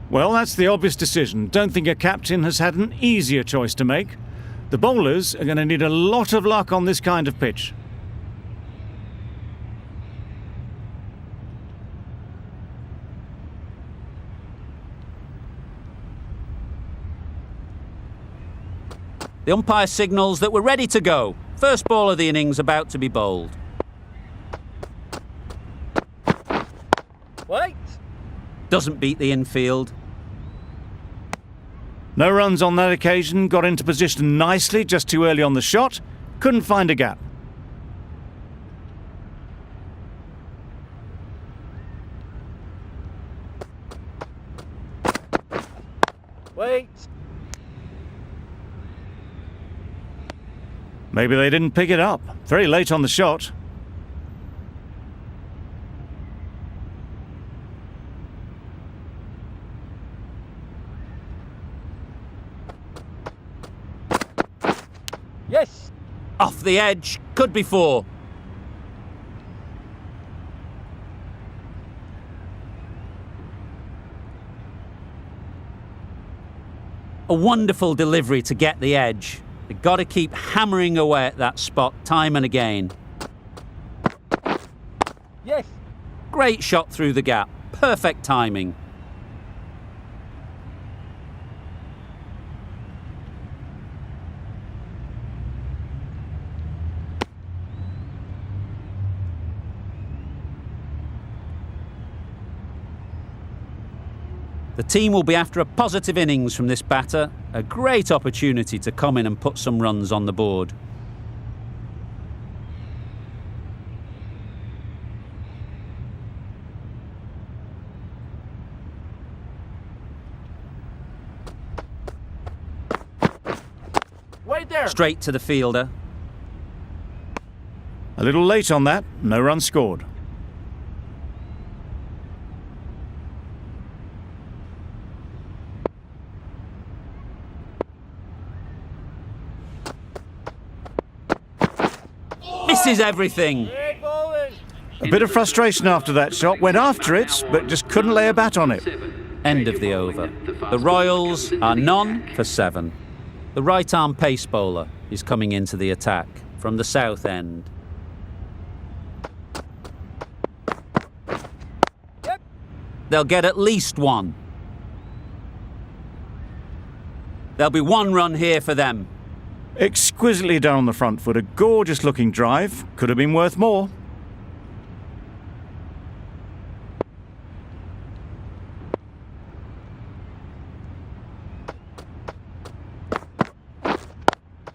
Well, that's the obvious decision. Don't think a captain has had an easier choice to make. The bowlers are going to need a lot of luck on this kind of pitch. The umpire signals that we're ready to go. First ball of the innings about to be bowled. Wait! Doesn't beat the infield. No runs on that occasion, got into position nicely just too early on the shot, couldn't find a gap. Wait! Maybe they didn't pick it up. Very late on the shot. Yes! Off the edge, could be 4. A wonderful delivery to get the edge. They've got to keep hammering away at that spot time and again. Yes! Great shot through the gap. Perfect timing. The team will be after a positive innings from this batter, a great opportunity to come in and put some runs on the board. Wait there! Straight to the fielder. A little late on that, no run scored. Misses everything. Great bowling! A bit of frustration after that shot, went after it, but just couldn't lay a bat on it. End of the over. The Royals are none for 7. The right-arm pace bowler is coming into the attack from the south end. Yep. They'll get at least 1. There'll be 1 run here for them. Exquisitely done on the front foot, a gorgeous looking drive, could have been worth more.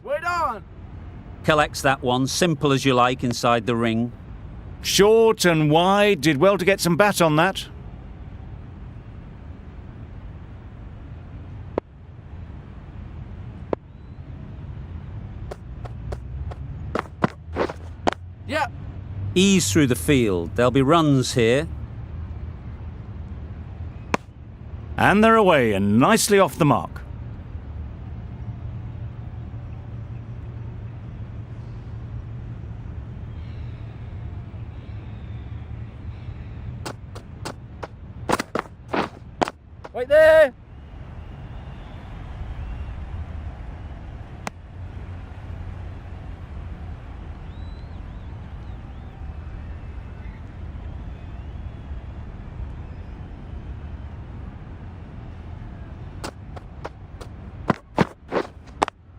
Wait on! Collects that one, simple as you like, inside the ring. Short and wide, did well to get some bat on that. Yeah! Ease through the field. There'll be runs here. And they're away and nicely off the mark. Wait there!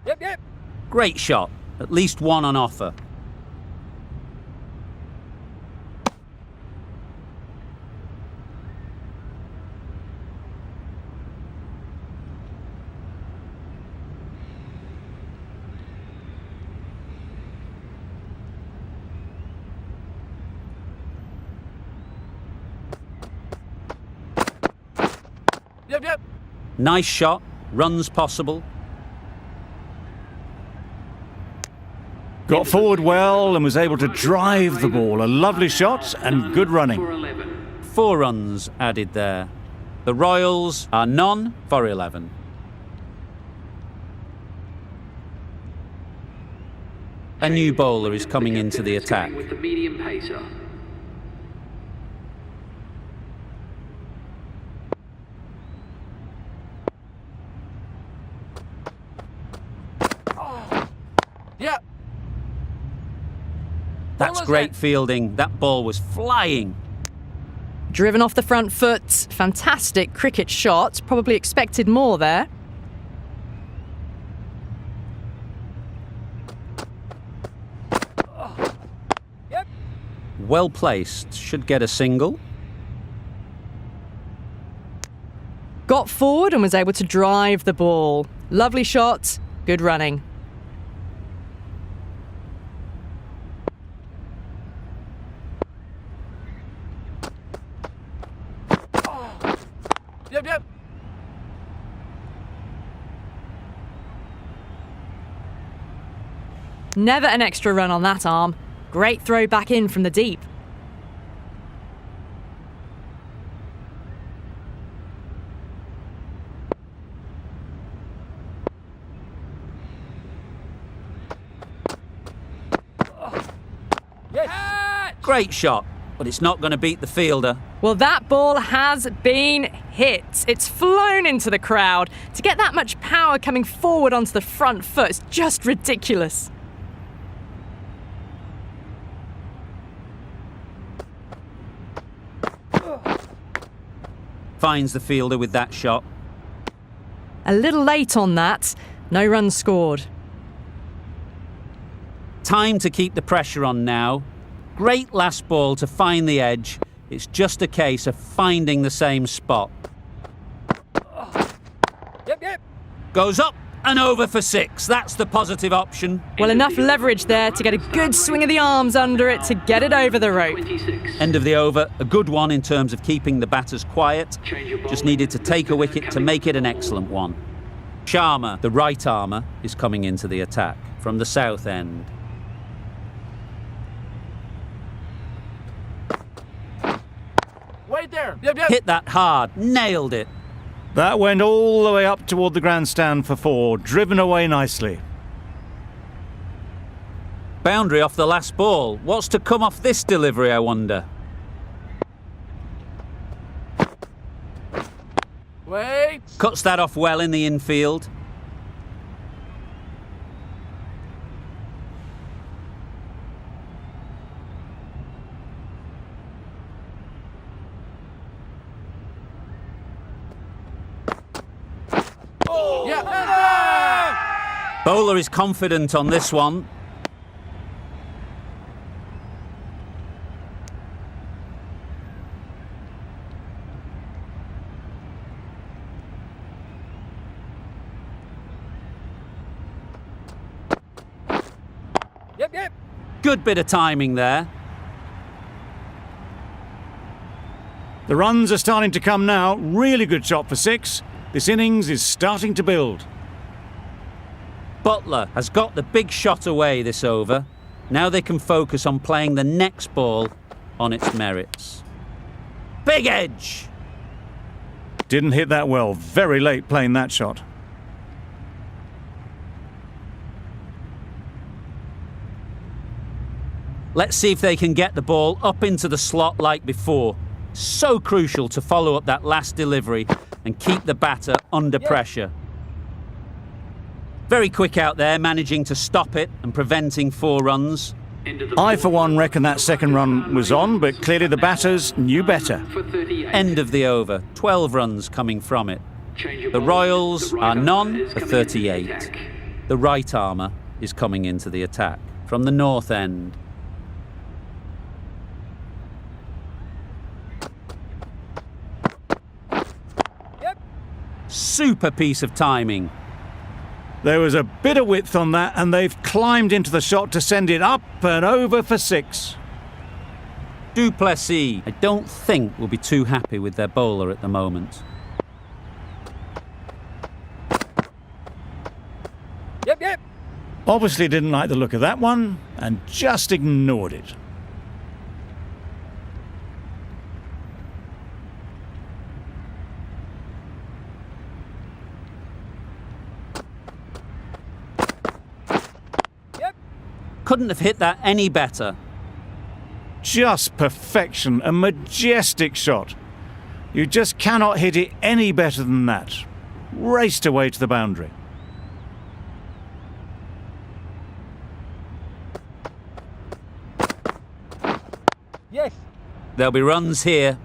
Yep, yep! Great shot. At least 1 on offer. Yep, yep! Nice shot. Runs possible. Got forward well and was able to drive the ball. A lovely shot and good running. 4 runs added there. The Royals are none for 11. A new bowler is coming into the attack. With the medium pacer. That's Bowler's great hit. fielding. That ball was flying. Driven off the front foot. Fantastic cricket shot. Probably expected more there. Yep. Well placed. Should get a single. Got forward and was able to drive the ball. Lovely shot. Good running. Yep, yep. Never an extra run on that arm. Great throw back in from the deep. Yes. Great shot, but it's not going to beat the fielder. Well, that ball has been hit. It's flown into the crowd. To get that much power coming forward onto the front foot is just ridiculous. Finds the fielder with that shot. A little late on that. No runs scored. Time to keep the pressure on now. Great last ball to find the edge. It's just a case of finding the same spot. Yep, yep. Goes up and over for 6. That's the positive option. Well, enough leverage there to get a good swing of the arms under it to get it over the rope. End of the over. A good one in terms of keeping the batters quiet. Just needed to take a wicket to make it an excellent one. Sharma, the right armour, is coming into the attack from the south end. Wait there. Yep, yep. Hit that hard. Nailed it. That went all the way up toward the grandstand for 4, driven away nicely. Boundary off the last ball. What's to come off this delivery, I wonder? Wait. Cuts that off well in the infield. Yeah. Bowler is confident on this one. Yep, yep. Good bit of timing there. The runs are starting to come now. Really good shot for 6. This innings is starting to build. Butler has got the big shot away this over. Now they can focus on playing the next ball on its merits. Big edge! Didn't hit that well. Very late playing that shot. Let's see if they can get the ball up into the slot like before. So crucial to follow up that last delivery and keep the batter under pressure. Very quick out there, managing to stop it and preventing 4 runs. I, for one, reckon that second run was on, but clearly the batters knew better. End of the over, 12 runs coming from it. The Royals are none for 38. The right armour is coming into the attack from the north end. Super piece of timing. There was a bit of width on that, and they've climbed into the shot to send it up and over for 6. Du Plessis, I don't think will be too happy with their bowler at the moment. Yep, yep. Obviously didn't like the look of that one, and just ignored it. Couldn't have hit that any better. Just perfection, a majestic shot. You just cannot hit it any better than that. Raced away to the boundary. Yes. There'll be runs here.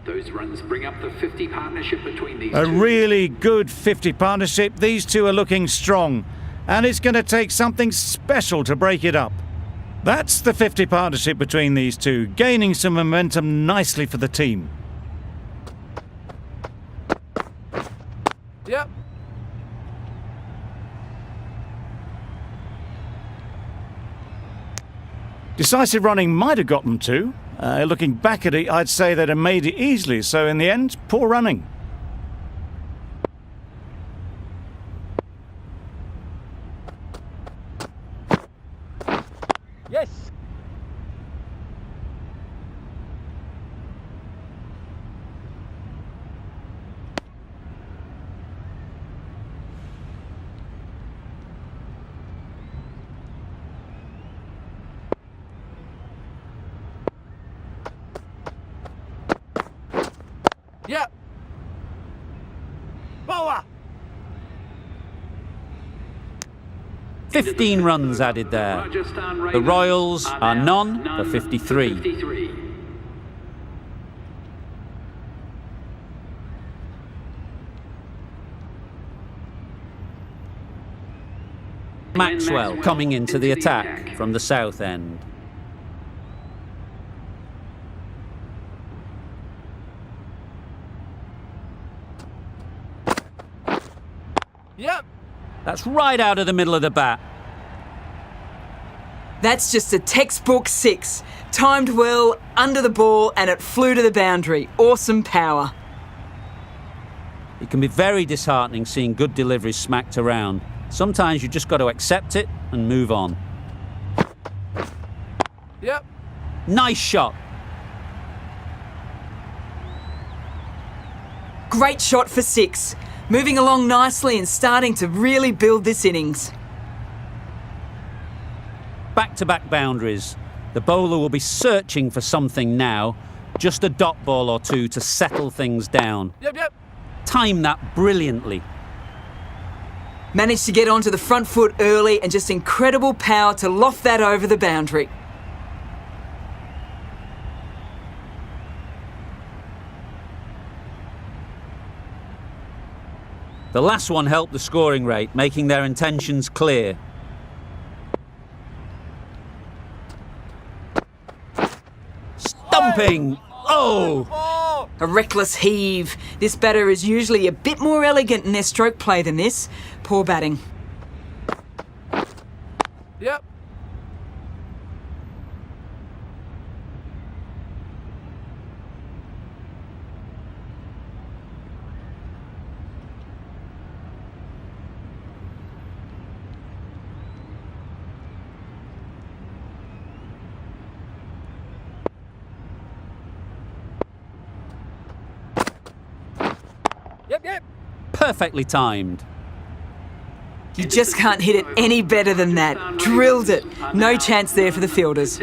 Those runs bring up the 50 partnership between these A two. really good 50 partnership. These two are looking strong, and it's going to take something special to break it up. That's the 50 partnership between these two, gaining some momentum nicely for the team. Yep. Decisive running might have got them to. Looking back at it, I'd say they'd have made it easily, so in the end, poor running. Yes. Yep. Boa. 15 runs added there. The Royals are none for 53. Maxwell coming into the attack from the south end. Yep. That's right out of the middle of the bat. That's just a textbook 6. Timed well, under the ball, and it flew to the boundary. Awesome power. It can be very disheartening seeing good deliveries smacked around. Sometimes you just got to accept it and move on. Yep. Nice shot. Great shot for 6. Moving along nicely and starting to really build this innings. Back-to-back boundaries. The bowler will be searching for something now. Just a dot ball or two to settle things down. Yep. Time that brilliantly. Managed to get onto the front foot early and just incredible power to loft that over the boundary. The last one helped the scoring rate, making their intentions clear. Stumping! Oh! A reckless heave. This batter is usually a bit more elegant in their stroke play than this. Poor batting. Yep. Yep. Perfectly timed. You just can't hit it any better than that. Drilled it. No chance there for the fielders.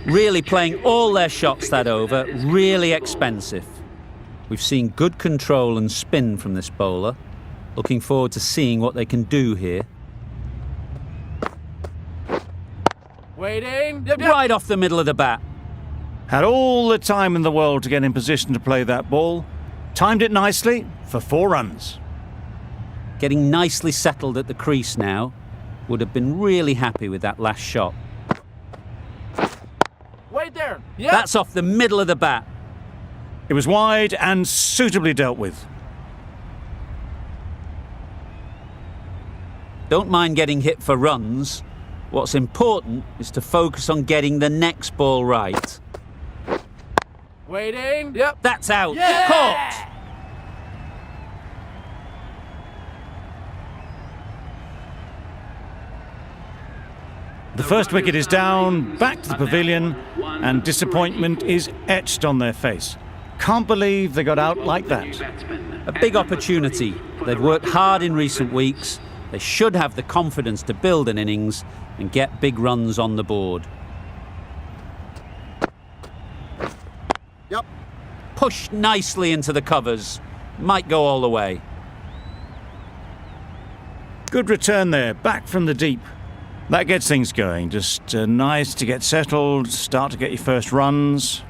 Really playing all their shots that over, really expensive. We've seen good control and spin from this bowler. Looking forward to seeing what they can do here. Waiting. Yep. Right off the middle of the bat. Had all the time in the world to get in position to play that ball. Timed it nicely for 4 runs. Getting nicely settled at the crease now. Would have been really happy with that last shot. Wait there. Yep. That's off the middle of the bat. It was wide and suitably dealt with. Don't mind getting hit for runs. What's important is to focus on getting the next ball right. Waiting. Yep. That's out. Yeah! Caught. The first wicket is down, back to the pavilion, and disappointment is etched on their face. Can't believe they got out like that. A big opportunity. They've worked hard in recent weeks. They should have the confidence to build an innings and get big runs on the board. Yep. Pushed nicely into the covers. Might go all the way. Good return there, back from the deep. That gets things going. Just nice to get settled, start to get your first runs.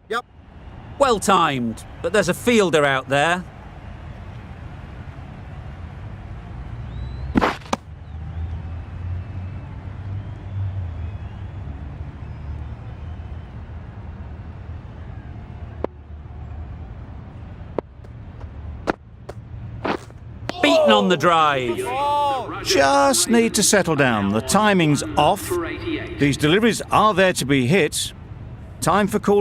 Yep. Well timed, but there's a fielder out there. Beaten on the drive. Just need to settle down. The timing's off. For 88. These deliveries are there to be hit. Time for call.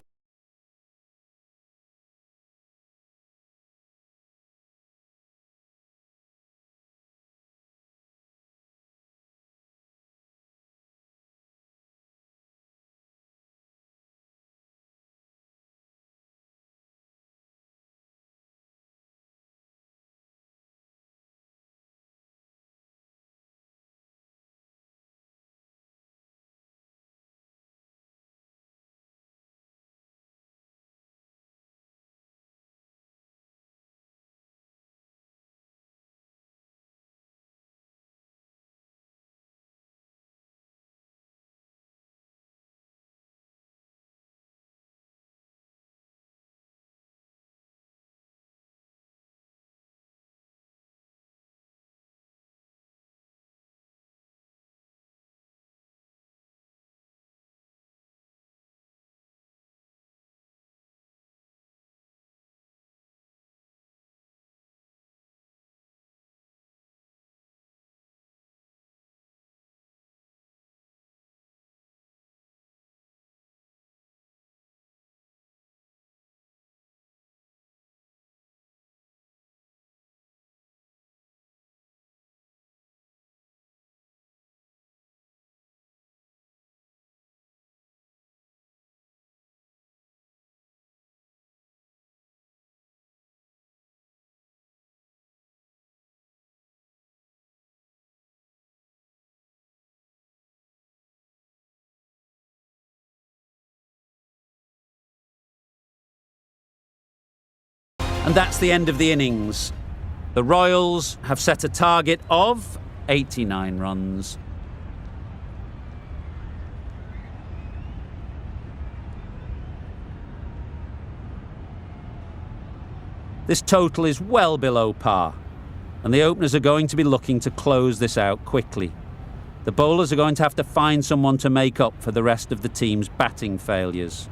And that's the end of the innings. The Royals have set a target of 89 runs. This total is well below par, and the openers are going to be looking to close this out quickly. The bowlers are going to have to find someone to make up for the rest of the team's batting failures.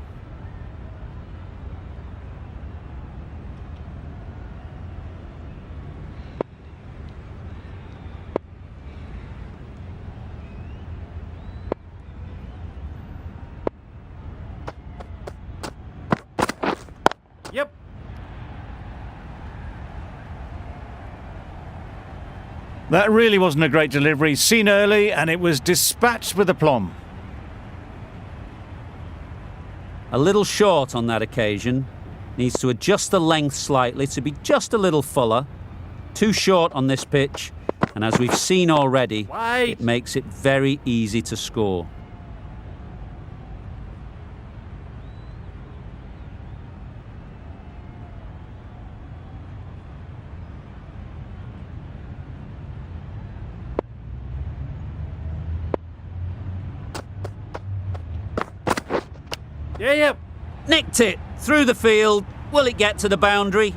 Yep. That really wasn't a great delivery. Seen early, and it was dispatched with aplomb. A little short on that occasion. Needs to adjust the length slightly to be just a little fuller. Too short on this pitch, and as we've seen already, Wait. it makes it very easy to score. Yeah. Nicked it through the field. Will it get to the boundary?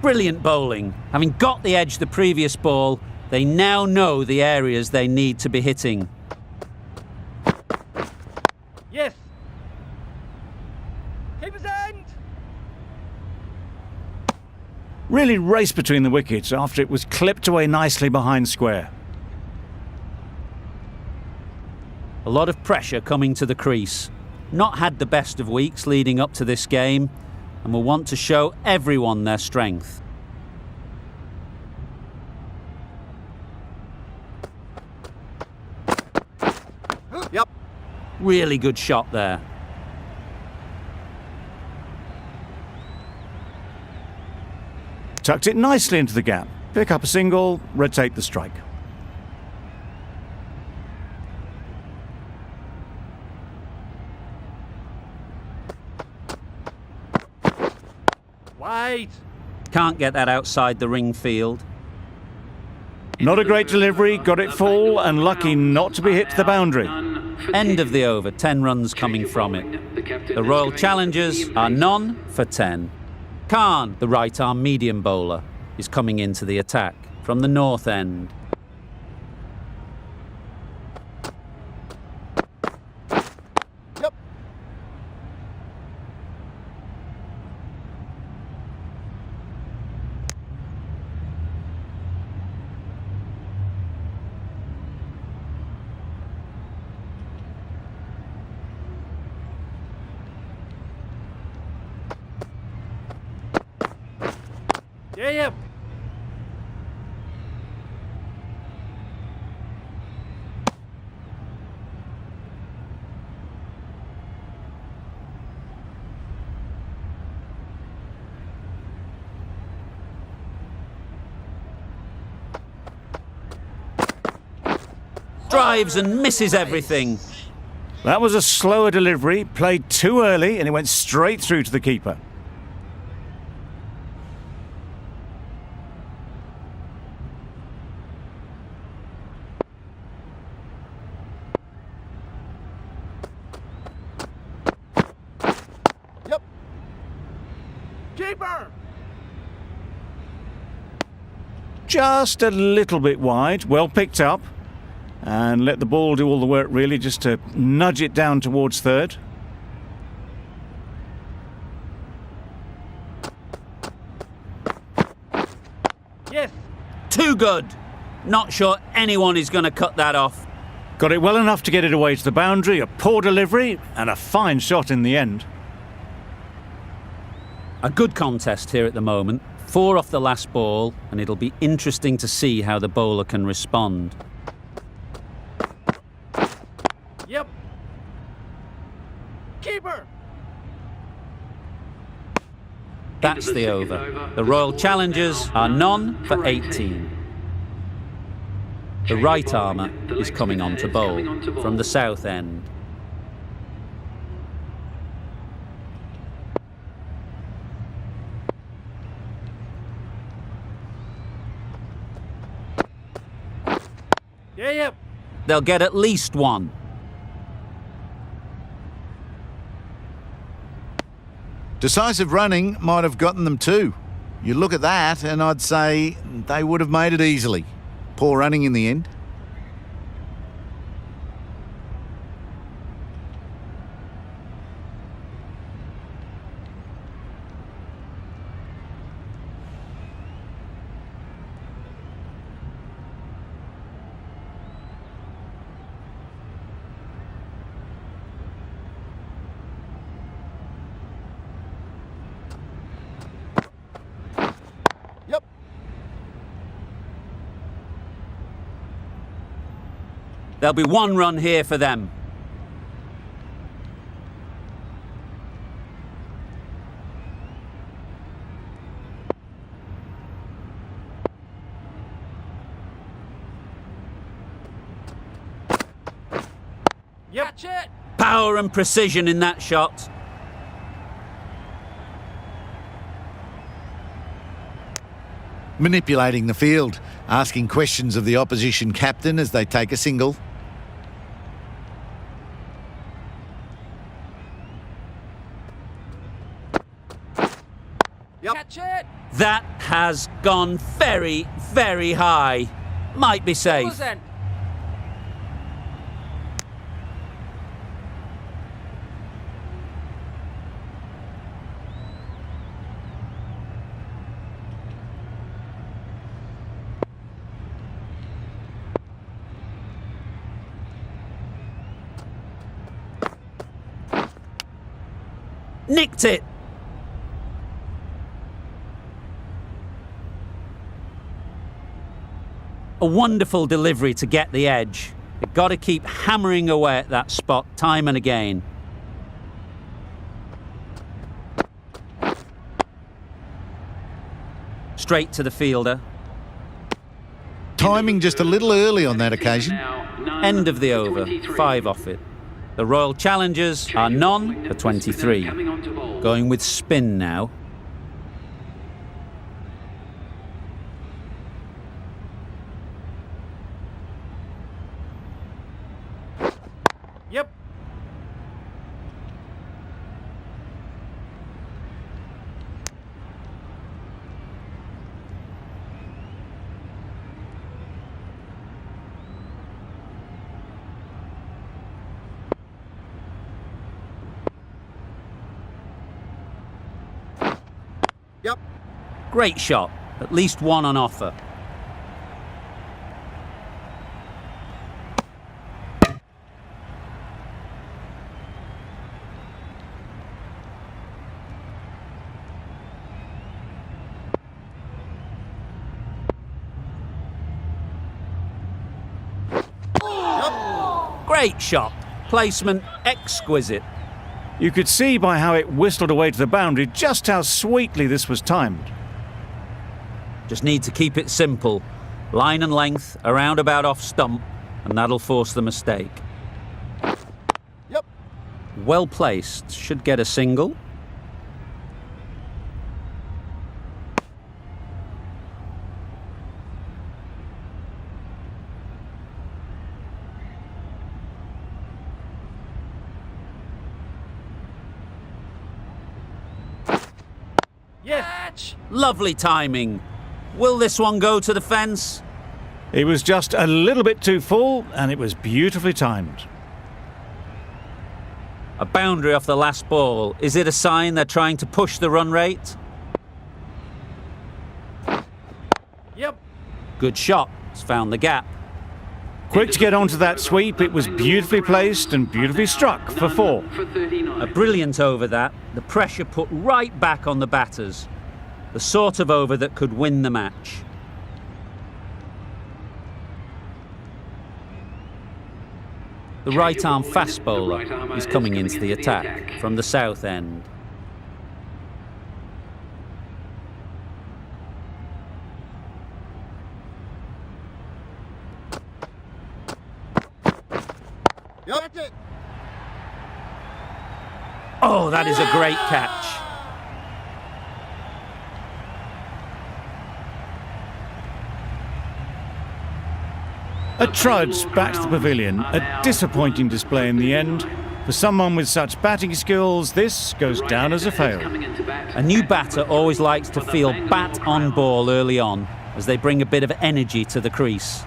Brilliant bowling. Having got the edge the previous ball, they now know the areas they need to be hitting. Yes. Keep his end. Really raced between the wickets after it was clipped away nicely behind square. A lot of pressure coming to the crease. Not had the best of weeks leading up to this game, and will want to show everyone their strength. Yep. Really good shot there. Tucked it nicely into the gap. Pick up a single, rotate the strike. Wait. Can't get that outside the ring field. Not a great delivery, got it full and lucky not to be hit to the boundary. End of the over, 10 runs coming from it. The Royal Challengers are none for 10. Khan, the right-arm medium bowler, is coming into the attack from the north end. Yep. Yep. Drives and misses everything. That was a slower delivery, played too early and it went straight through to the keeper. Yep. Keeper. Just a little bit wide, well picked up. And let the ball do all the work really, just to nudge it down towards third. Yes. Too good. Not sure anyone is going to cut that off. Got it well enough to get it away to the boundary, a poor delivery and a fine shot in the end. A good contest here at the moment. 4 off the last ball, and it'll be interesting to see how the bowler can respond. Yep. Keeper. That's the over. The Royal Challengers are none for 18. The right armour is coming on to bowl from the south end. Yep. They'll get at least one. Decisive running might have gotten them two. You look at that and I'd say they would have made it easily. Poor running in the end. Yep. There'll be 1 run here for them. Yep. Catch it. Power and precision in that shot. Manipulating the field, asking questions of the opposition captain as they take a single. Yep. Catch it. That has gone very, very high. Might be safe. Listen. Nicked it. A wonderful delivery to get the edge. They've got to keep hammering away at that spot time and again. Straight to the fielder. Timing just a little early on that occasion. End of the over. 5 off it. The Royal Challengers are none for 23. Going with spin now. Yep. Yep. Great shot. At least one on offer. Great shot. Placement exquisite. You could see by how it whistled away to the boundary just how sweetly this was timed. Just need to keep it simple. Line and length, around about off stump, and that'll force the mistake. Yep. Well placed. Should get a single. Yes. Lovely timing. Will this one go to the fence? It was just a little bit too full, and it was beautifully timed. A boundary off the last ball. Is it a sign they're trying to push the run rate? Yep. Good shot. It's found the gap. Quick to get onto that sweep, it was beautifully placed and beautifully struck for 4. A brilliant over that. The pressure put right back on the batters. The sort of over that could win the match. The right-arm fast bowler is coming into the attack from the south end. Yep. Oh, that is a great catch. A trudge back to the pavilion, a disappointing display in the end. For someone with such batting skills, this goes down as a fail. A new batter always likes to feel bat on ball early on, as they bring a bit of energy to the crease.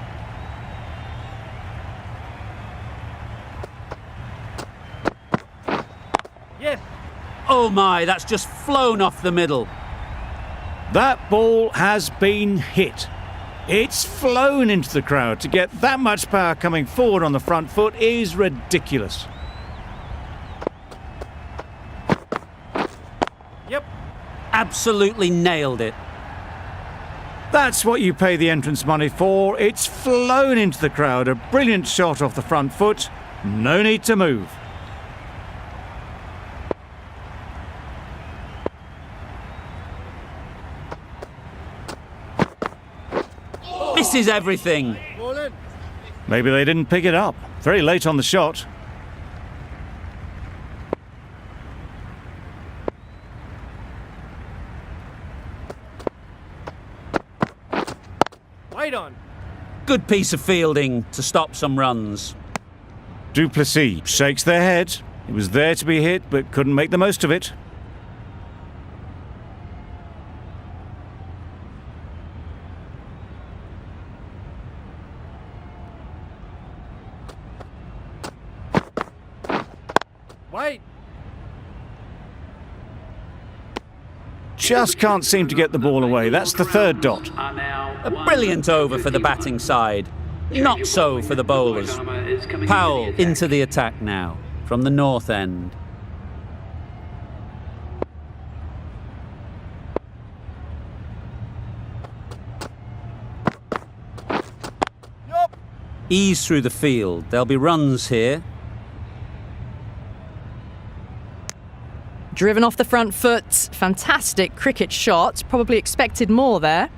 Yes. Oh my, that's just flown off the middle. That ball has been hit. It's flown into the crowd. To get that much power coming forward on the front foot is ridiculous. Yep. Absolutely nailed it. That's what you pay the entrance money for. It's flown into the crowd. A brilliant shot off the front foot. No need to move. Misses everything. Maybe they didn't pick it up. Very late on the shot. Wide on. Good piece of fielding to stop some runs. Duplessis shakes their head. It was there to be hit, but couldn't make the most of it. Wide. Just can't seem to get the ball away. That's the third dot. A brilliant over for the batting side. Not so for the bowlers. Powell into the attack now from the north end. Ease through the field. There'll be runs here. Driven off the front foot. Fantastic cricket shot. Probably expected more there.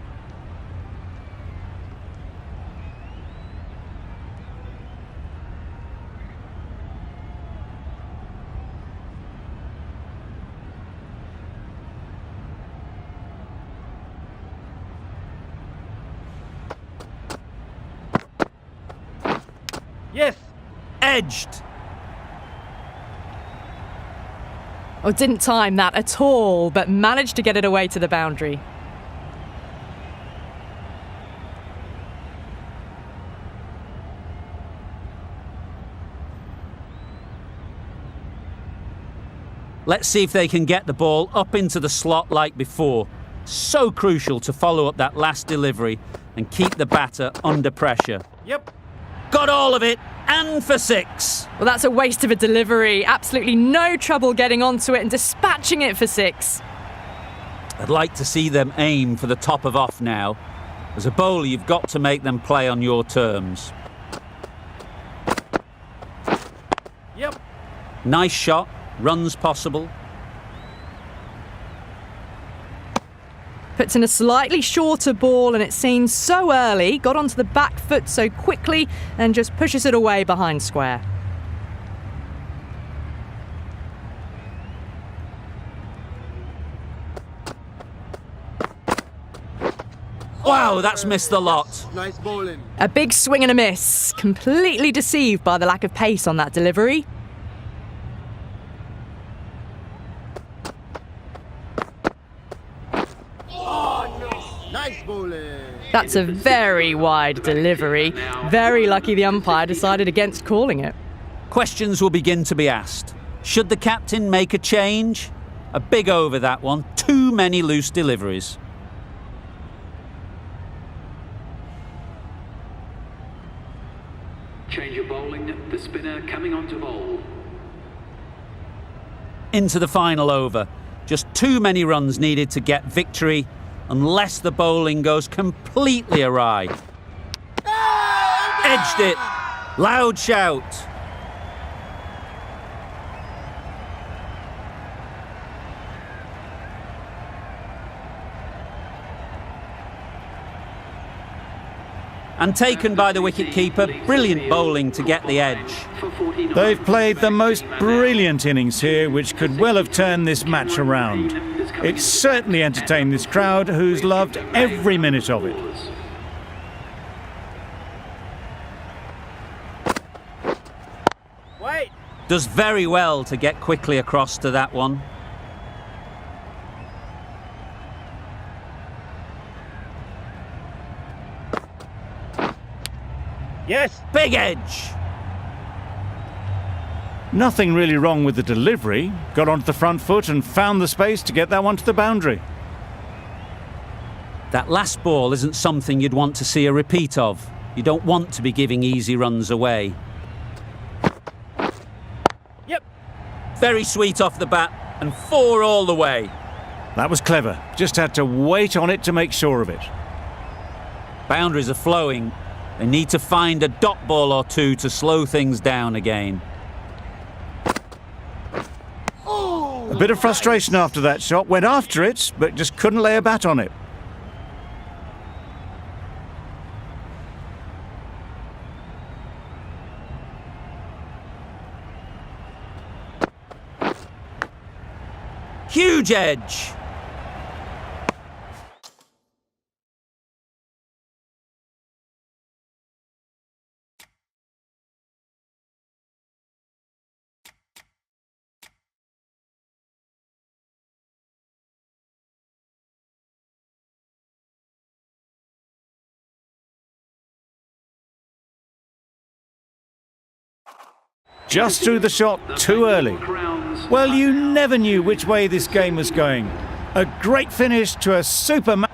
Yes. Edged. Oh, didn't time that at all, but managed to get it away to the boundary. Let's see if they can get the ball up into the slot like before. So crucial to follow up that last delivery and keep the batter under pressure. Yep. Got all of it, and for 6. Well, that's a waste of a delivery. Absolutely no trouble getting onto it and dispatching it for 6. I'd like to see them aim for the top of off now. As a bowler, you've got to make them play on your terms. Yep. Nice shot, runs possible. Puts in a slightly shorter ball and it seems so early, got onto the back foot so quickly and just pushes it away behind square. Wow, that's missed the lot. Nice bowling. A big swing and a miss, completely deceived by the lack of pace on that delivery. Nice bowling. That's a very wide delivery. Very lucky the umpire decided against calling it. Questions will begin to be asked. Should the captain make a change? A big over that one. Too many loose deliveries. Change of bowling. The spinner coming on to bowl. Into the final over. Just too many runs needed to get victory unless the bowling goes completely awry. Edged it. Loud shout. And taken by the wicketkeeper. Brilliant bowling to get the edge. They've played the most brilliant innings here, which could well have turned this match around. It's certainly entertained this crowd, who's loved every minute of it. Wait. Does very well to get quickly across to that one. Yes. Big edge. Nothing really wrong with the delivery. Got onto the front foot and found the space to get that one to the boundary. That last ball isn't something you'd want to see a repeat of. You don't want to be giving easy runs away. Yep. Very sweet off the bat and 4 all the way. That was clever. Just had to wait on it to make sure of it. Boundaries are flowing. They need to find a dot ball or two to slow things down again. A bit of frustration after that shot. Went after it, but just couldn't lay a bat on it. Huge edge. Just threw the shot too early. Well, you never knew which way this game was going. A great finish to a super match.